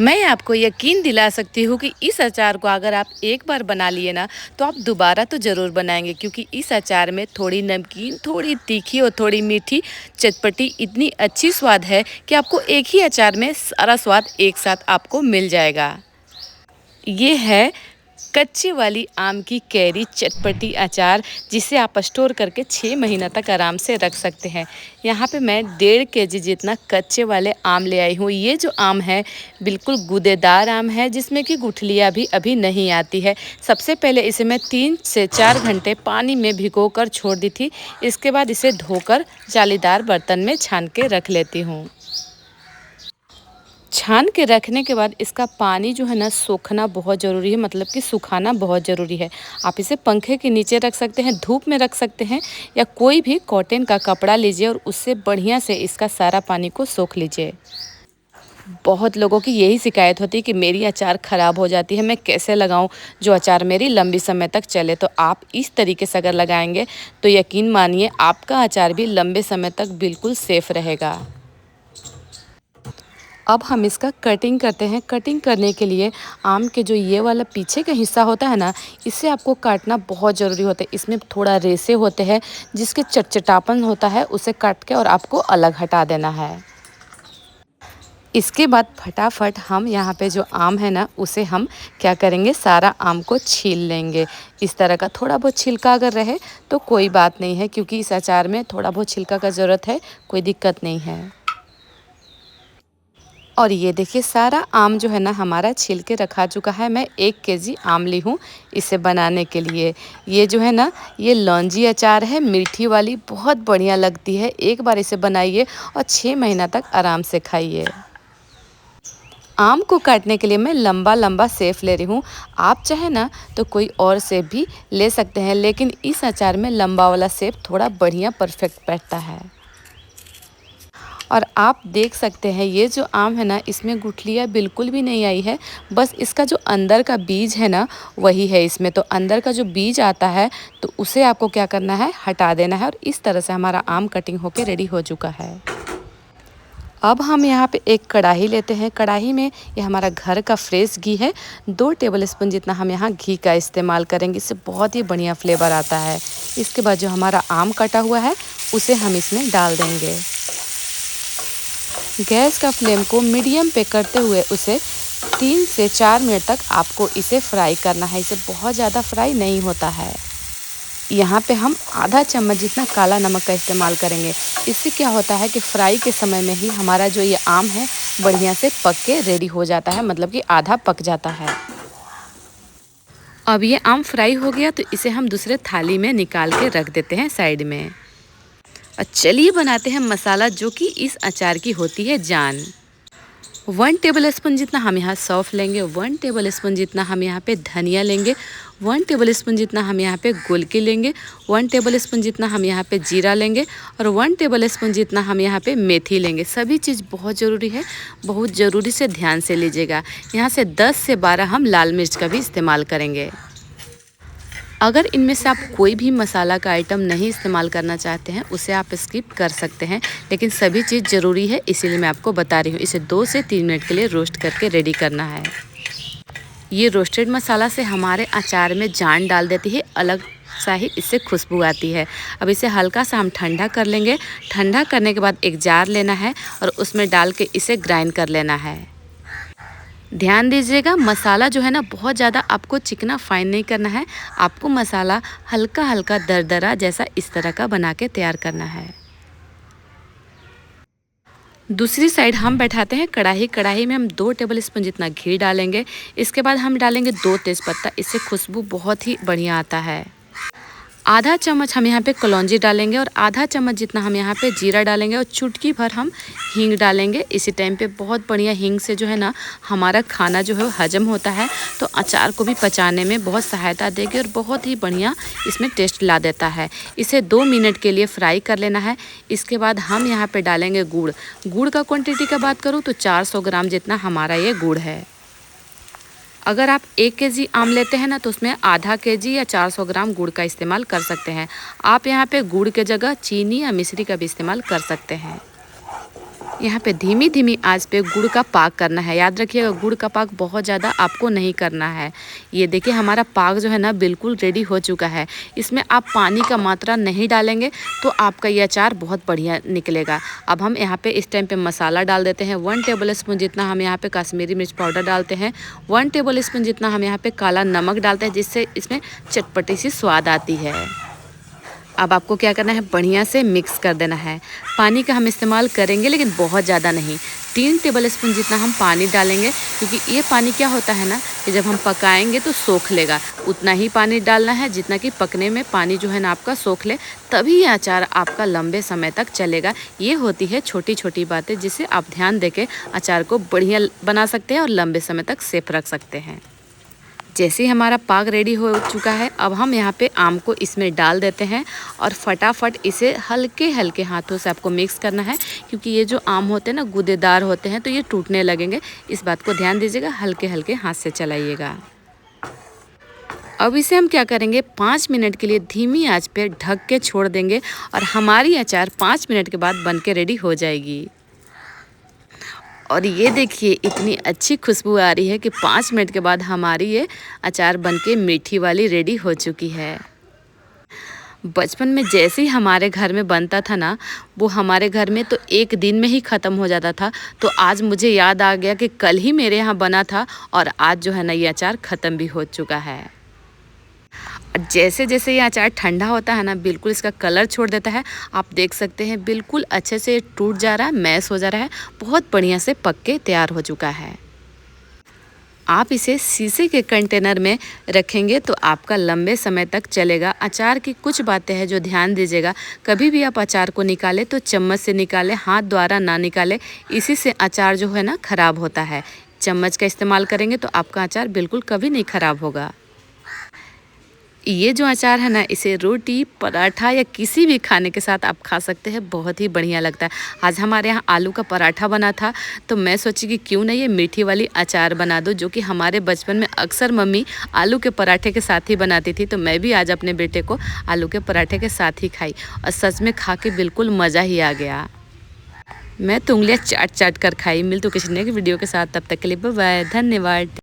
मैं आपको यकीन दिला सकती हूँ कि इस अचार को अगर आप एक बार बना लिए ना तो आप दोबारा तो ज़रूर बनाएंगे, क्योंकि इस अचार में थोड़ी नमकीन, थोड़ी तीखी और थोड़ी मीठी चटपटी इतनी अच्छी स्वाद है कि आपको एक ही अचार में सारा स्वाद एक साथ आपको मिल जाएगा। ये है कच्चे वाली आम की कैरी चटपटी अचार, जिसे आप स्टोर करके 6 महीना तक आराम से रख सकते हैं। यहाँ पे मैं 1.5 केजी जितना कच्चे वाले आम ले आई हूँ। ये जो आम है बिल्कुल गूदेदार आम है, जिसमें कि गुठलियाँ भी अभी नहीं आती है। सबसे पहले इसे मैं 3 से 4 घंटे पानी में भिगोकर छोड़ दी थी। इसके बाद इसे धोकर जालीदार बर्तन में छान के रख लेती हूँ। छान के रखने के बाद इसका पानी जो है ना सोखना बहुत ज़रूरी है, मतलब कि सुखाना बहुत ज़रूरी है। आप इसे पंखे के नीचे रख सकते हैं, धूप में रख सकते हैं, या कोई भी कॉटन का कपड़ा लीजिए और उससे बढ़िया से इसका सारा पानी को सोख लीजिए। बहुत लोगों की यही शिकायत होती है कि मेरी अचार ख़राब हो जाती है, मैं कैसे लगाऊं जो अचार मेरी लंबी समय तक चले। तो आप इस तरीके से अगर लगाएंगे तो यकीन मानिए आपका अचार भी लंबे समय तक बिल्कुल सेफ़ रहेगा। अब हम इसका कटिंग करते हैं। कटिंग करने के लिए आम के जो ये वाला पीछे का हिस्सा होता है ना, इसे आपको काटना बहुत ज़रूरी होता है। इसमें थोड़ा रेसे होते हैं, जिसके चटचटापन होता है, उसे काट के और आपको अलग हटा देना है। इसके बाद फटाफट हम यहाँ पे जो आम है ना, उसे हम क्या करेंगे, सारा आम को छील लेंगे। इस तरह का थोड़ा बहुत छिलका अगर रहे तो कोई बात नहीं है, क्योंकि इस अचार में थोड़ा बहुत छिलका का ज़रूरत है, कोई दिक्कत नहीं है। और ये देखिए सारा आम जो है ना हमारा छील के रखा चुका है। मैं 1 केजी आम ली हूँ इसे बनाने के लिए। ये जो है ना, ये लौंजी अचार है, मीठी वाली, बहुत बढ़िया लगती है। एक बार इसे बनाइए और 6 महीना तक आराम से खाइए। आम को काटने के लिए मैं लंबा लंबा सेफ ले रही हूँ। आप चाहे ना तो कोई और सेफ भी ले सकते हैं, लेकिन इस अचार में लंबा वाला सेफ थोड़ा बढ़िया परफेक्ट बैठता है। और आप देख सकते हैं ये जो आम है ना, इसमें गुठलियाँ बिल्कुल भी नहीं आई है। बस इसका जो अंदर का बीज है ना, वही है इसमें। तो अंदर का जो बीज आता है तो उसे आपको क्या करना है, हटा देना है। और इस तरह से हमारा आम कटिंग होके रेडी हो चुका है। अब हम यहाँ पे एक कढ़ाई लेते हैं। कढ़ाई में ये हमारा घर का फ्रेश घी है। 2 टेबल स्पून जितना हम यहाँ घी का इस्तेमाल करेंगे, इससे बहुत ही बढ़िया फ्लेवर आता है। इसके बाद जो हमारा आम कटा हुआ है उसे हम इसमें डाल देंगे। गैस का फ्लेम को मीडियम पे करते हुए उसे 3 से 4 मिनट तक आपको इसे फ्राई करना है। इसे बहुत ज़्यादा फ्राई नहीं होता है। यहाँ पे हम आधा चम्मच जितना काला नमक का इस्तेमाल करेंगे। इससे क्या होता है कि फ्राई के समय में ही हमारा जो ये आम है बढ़िया से पक के रेडी हो जाता है, मतलब कि आधा पक जाता है। अब ये आम फ्राई हो गया तो इसे हम दूसरे थाली में निकाल के रख देते हैं साइड में। और चलिए बनाते हैं मसाला, जो कि इस अचार की होती है जान। 1 टेबल स्पून जितना हम यहाँ सौंफ लेंगे, 1 टेबल स्पून जितना हम यहाँ पे धनिया लेंगे, 1 टेबल स्पून जितना हम यहाँ पे गोलकी लेंगे, 1 टेबल स्पून जितना हम यहाँ पे जीरा लेंगे, और 1 टेबल स्पून जितना हम यहाँ पे मेथी लेंगे। सभी चीज़ बहुत ज़रूरी है, बहुत ज़रूरी से ध्यान से लीजिएगा। यहाँ से 10 से 12 हम लाल मिर्च का भी इस्तेमाल करेंगे। अगर इनमें से आप कोई भी मसाला का आइटम नहीं इस्तेमाल करना चाहते हैं, उसे आप स्किप कर सकते हैं, लेकिन सभी चीज़ ज़रूरी है, इसीलिए मैं आपको बता रही हूँ। इसे 2 से 3 मिनट के लिए रोस्ट करके रेडी करना है। ये रोस्टेड मसाला से हमारे अचार में जान डाल देती है, अलग सा ही इससे खुशबू आती है। अब इसे हल्का सा हम ठंडा कर लेंगे। ठंडा करने के बाद एक जार लेना है और उसमें डाल के इसे ग्राइंड कर लेना है। ध्यान दीजिएगा, मसाला जो है ना बहुत ज़्यादा आपको चिकना फाइन नहीं करना है। आपको मसाला हल्का हल्का दरदरा जैसा इस तरह का बना के तैयार करना है। दूसरी साइड हम बैठाते हैं कढ़ाई। कढ़ाई में हम 2 टेबल स्पून जितना घी डालेंगे। इसके बाद हम डालेंगे 2 तेज़पत्ता, इससे खुशबू बहुत ही बढ़िया आता है। आधा चम्मच हम यहाँ पे कलौंजी डालेंगे और आधा चम्मच जितना हम यहाँ पे जीरा डालेंगे और चुटकी भर हम हींग डालेंगे। इसी टाइम पे बहुत बढ़िया हींग से जो है ना हमारा खाना जो है हजम होता है, तो अचार को भी पचाने में बहुत सहायता देगी और बहुत ही बढ़िया इसमें टेस्ट ला देता है। इसे 2 मिनट के लिए फ्राई कर लेना है। इसके बाद हम यहाँ पे डालेंगे गुड़। गुड़ का क्वान्टिटी का बात करूँ तो 400 ग्राम जितना हमारा ये गुड़ है। अगर आप 1 केजी आम लेते हैं ना तो उसमें आधा केजी या 400 ग्राम गुड़ का इस्तेमाल कर सकते हैं। आप यहाँ पे गुड़ के जगह चीनी या मिश्री का भी इस्तेमाल कर सकते हैं। यहाँ पे धीमी धीमी आंच पे गुड़ का पाक करना है। याद रखिएगा गुड़ का पाक बहुत ज़्यादा आपको नहीं करना है। ये देखिए हमारा पाक जो है ना बिल्कुल रेडी हो चुका है। इसमें आप पानी का मात्रा नहीं डालेंगे तो आपका ये अचार बहुत बढ़िया निकलेगा। अब हम यहाँ पे इस टाइम पे मसाला डाल देते हैं। 1 टेबल स्पून जितना हम यहाँ पे कश्मीरी मिर्च पाउडर डालते हैं। 1 टेबल स्पून जितना हम यहाँ पे काला नमक डालते हैं, जिससे इसमें चटपटी सी स्वाद आती है। अब आपको क्या करना है, बढ़िया से मिक्स कर देना है। पानी का हम इस्तेमाल करेंगे लेकिन बहुत ज़्यादा नहीं। 3 टेबल स्पून जितना हम पानी डालेंगे, क्योंकि ये पानी क्या होता है ना कि जब हम पकाएंगे तो सोख लेगा। उतना ही पानी डालना है जितना कि पकने में पानी जो है ना आपका सोख ले, तभी ये अचार आपका लंबे समय तक चलेगा। ये होती है छोटी छोटी बातें जिसे आप ध्यान देके अचार को बढ़िया बना सकते हैं और लंबे समय तक सेफ रख सकते हैं। जैसे ही हमारा पाक रेडी हो चुका है, अब हम यहाँ पे आम को इसमें डाल देते हैं और फटाफट इसे हल्के हल्के हाथों से आपको मिक्स करना है, क्योंकि ये जो आम होते हैं ना गूदेदार होते हैं तो ये टूटने लगेंगे। इस बात को ध्यान दीजिएगा, हल्के हल्के हाथ से चलाइएगा। अब इसे हम क्या करेंगे, 5 मिनट के लिए धीमी आंच पे ढक के छोड़ देंगे और हमारी अचार 5 मिनट के बाद बन के रेडी हो जाएगी। और ये देखिए इतनी अच्छी खुशबू आ रही है कि 5 मिनट के बाद हमारी ये अचार बनके मीठी वाली रेडी हो चुकी है। बचपन में जैसे ही हमारे घर में बनता था ना, वो हमारे घर में तो एक दिन में ही ख़त्म हो जाता था। तो आज मुझे याद आ गया कि कल ही मेरे यहाँ बना था और आज जो है ना ये अचार ख़त्म भी हो चुका है। और जैसे जैसे ये अचार ठंडा होता है ना, बिल्कुल इसका कलर छोड़ देता है। आप देख सकते हैं बिल्कुल अच्छे से टूट जा रहा है, मैश हो जा रहा है, बहुत बढ़िया से पक के तैयार हो चुका है। आप इसे शीशे के कंटेनर में रखेंगे तो आपका लंबे समय तक चलेगा। अचार की कुछ बातें हैं जो ध्यान दीजिएगा, कभी भी आप अचार को निकालें तो चम्मच से निकालें, हाथ द्वारा ना निकालें। इसी से अचार जो है ना ख़राब होता है। चम्मच का इस्तेमाल करेंगे तो आपका अचार बिल्कुल कभी नहीं ख़राब होगा। ये जो अचार है ना, इसे रोटी, पराठा या किसी भी खाने के साथ आप खा सकते हैं, बहुत ही बढ़िया लगता है। आज हमारे यहाँ आलू का पराठा बना था तो मैं सोची कि क्यों ना ये मीठी वाली अचार बना दो, जो कि हमारे बचपन में अक्सर मम्मी आलू के पराठे के साथ ही बनाती थी। तो मैं भी आज अपने बेटे को आलू के पराठे के साथ ही खाई और सच में खा के बिल्कुल मज़ा ही आ गया। मैं तो उंगलियाँ चाट चाट कर खाई। मिलती हूँ किसी नए वीडियो के साथ, तब तक के लिए बाय बाय, धन्यवाद।